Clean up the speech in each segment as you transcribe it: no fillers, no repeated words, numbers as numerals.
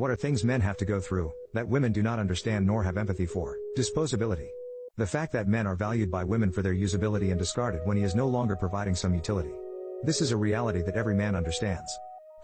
What are things men have to go through, that women do not understand nor have empathy for? Disposability. The fact that men are valued by women for their usability and discarded when he is no longer providing some utility. This is a reality that every man understands.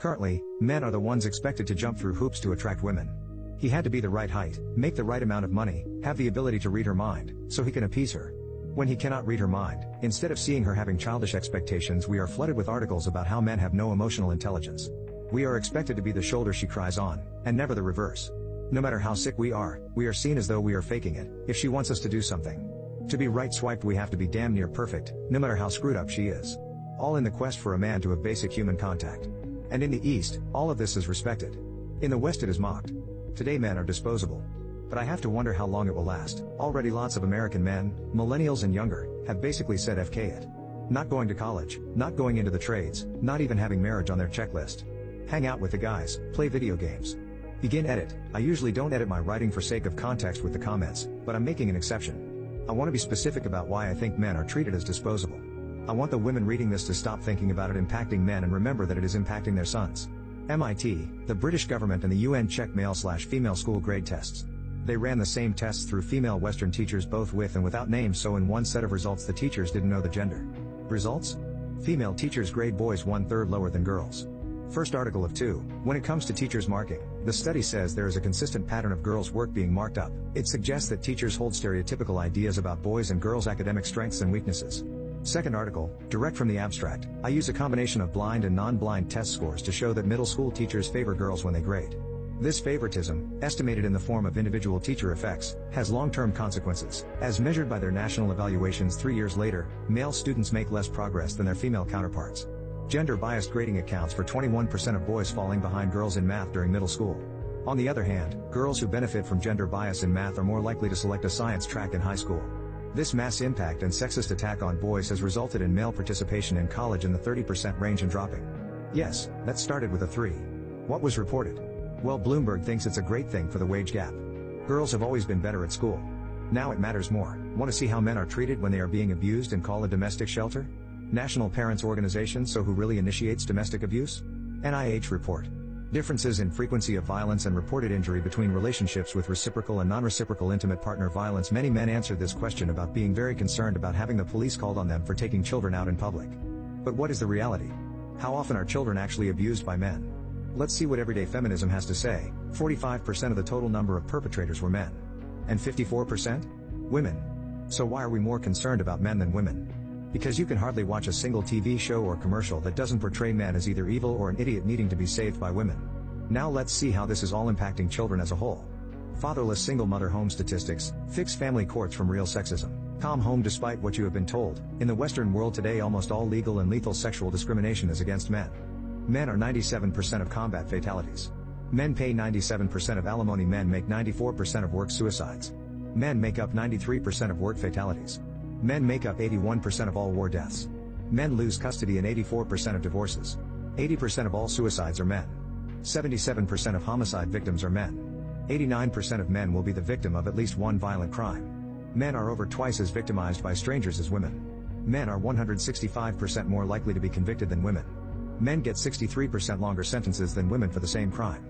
Currently, men are the ones expected to jump through hoops to attract women. He had to be the right height, make the right amount of money, have the ability to read her mind, so he can appease her. When he cannot read her mind, instead of seeing her having childish expectations, we are flooded with articles about how men have no emotional intelligence. We are expected to be the shoulder she cries on, and never the reverse. No matter how sick we are seen as though we are faking it, if she wants us to do something. To be right swiped we have to be damn near perfect, no matter how screwed up she is. All in the quest for a man to have basic human contact. And in the East, all of this is respected. In the West it is mocked. Today men are disposable. But I have to wonder how long it will last. Already lots of American men, millennials and younger, have basically said FK it. Not going to college, not going into the trades, not even having marriage on their checklist. Hang out with the guys, play video games. Begin edit. I usually don't edit my writing for sake of context with the comments, but I'm making an exception. I want to be specific about why I think men are treated as disposable. I want the women reading this to stop thinking about it impacting men and remember that it is impacting their sons. MIT, the British government and the UN checked male/female school grade tests. They ran the same tests through female Western teachers both with and without names, so in one set of results the teachers didn't know the gender. Results? Female teachers grade boys 1/3 lower than girls. First article of 2. When it comes to teachers marking, the study says there is a consistent pattern of girls' work being marked up. It suggests that teachers hold stereotypical ideas about boys' and girls' academic strengths and weaknesses. Second article, direct from the abstract. I use a combination of blind and non-blind test scores to show that middle school teachers favor girls when they grade. This favoritism, estimated in the form of individual teacher effects, has long-term consequences. As measured by their national evaluations 3 years later, male students make less progress than their female counterparts. Gender-biased grading accounts for 21% of boys falling behind girls in math during middle school. On the other hand, girls who benefit from gender bias in math are more likely to select a science track in high school. This mass impact and sexist attack on boys has resulted in male participation in college in the 30% range and dropping. Yes, that started with a 3. What was reported? Well, Bloomberg thinks it's a great thing for the wage gap. Girls have always been better at school. Now it matters more. Want to see how men are treated when they are being abused and call a domestic shelter? National Parents Organization. So who really initiates domestic abuse? NIH report. Differences in frequency of violence and reported injury between relationships with reciprocal and non-reciprocal intimate partner violence. Many men answered this question about being very concerned about having the police called on them for taking children out in public. But what is the reality? How often are children actually abused by men? Let's see what Everyday Feminism has to say. 45% of the total number of perpetrators were men. And 54%? Women. So why are we more concerned about men than women? Because you can hardly watch a single TV show or commercial that doesn't portray men as either evil or an idiot needing to be saved by women. Now let's see how this is all impacting children as a whole. Fatherless single mother home statistics, fix family courts from real sexism. Calm home despite what you have been told. In the Western world today, almost all legal and lethal sexual discrimination is against men. Men are 97% of combat fatalities. Men pay 97% of alimony. Men make 94% of work suicides. Men make up 93% of work fatalities. Men make up 81% of all war deaths. Men lose custody in 84% of divorces. 80% of all suicides are men. 77% of homicide victims are men. 89% of men will be the victim of at least one violent crime. Men are over twice as victimized by strangers as women. Men are 165% more likely to be convicted than women. Men get 63% longer sentences than women for the same crime.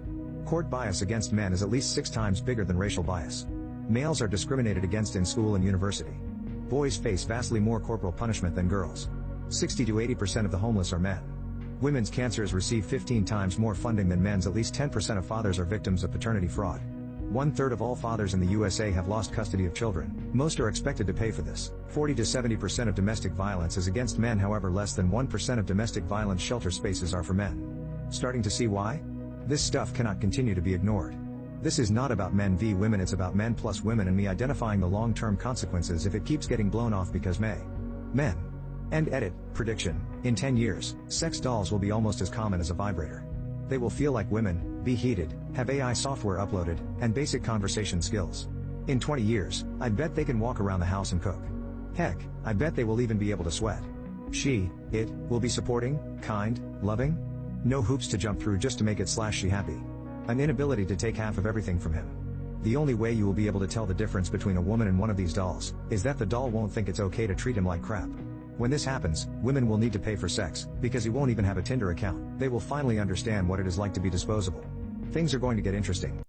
Court bias against men is at least 6 times bigger than racial bias. Males are discriminated against in school and university. Boys face vastly more corporal punishment than girls. 60 to 80% of the homeless are men. Women's cancers receive 15 times more funding than men's. At least 10% of fathers are victims of paternity fraud. 1/3 of all fathers in the USA have lost custody of children. Most are expected to pay for this. 40 to 70% of domestic violence is against men. However, less than 1% of domestic violence shelter spaces are for men. Starting to see why? This stuff cannot continue to be ignored. This is not about men v women, it's about men plus women and me identifying the long-term consequences if it keeps getting blown off because men. End edit. Prediction. In 10 years, sex dolls will be almost as common as a vibrator. They will feel like women, be heated, have AI software uploaded, and basic conversation skills. In 20 years, I bet they can walk around the house and cook. Heck, I bet they will even be able to sweat. It will be supporting, kind, loving. No hoops to jump through just to make it/she happy. An inability to take half of everything from him. The only way you will be able to tell the difference between a woman and one of these dolls, is that the doll won't think it's okay to treat him like crap. When this happens, women will need to pay for sex, because he won't even have a Tinder account. They will finally understand what it is like to be disposable. Things are going to get interesting.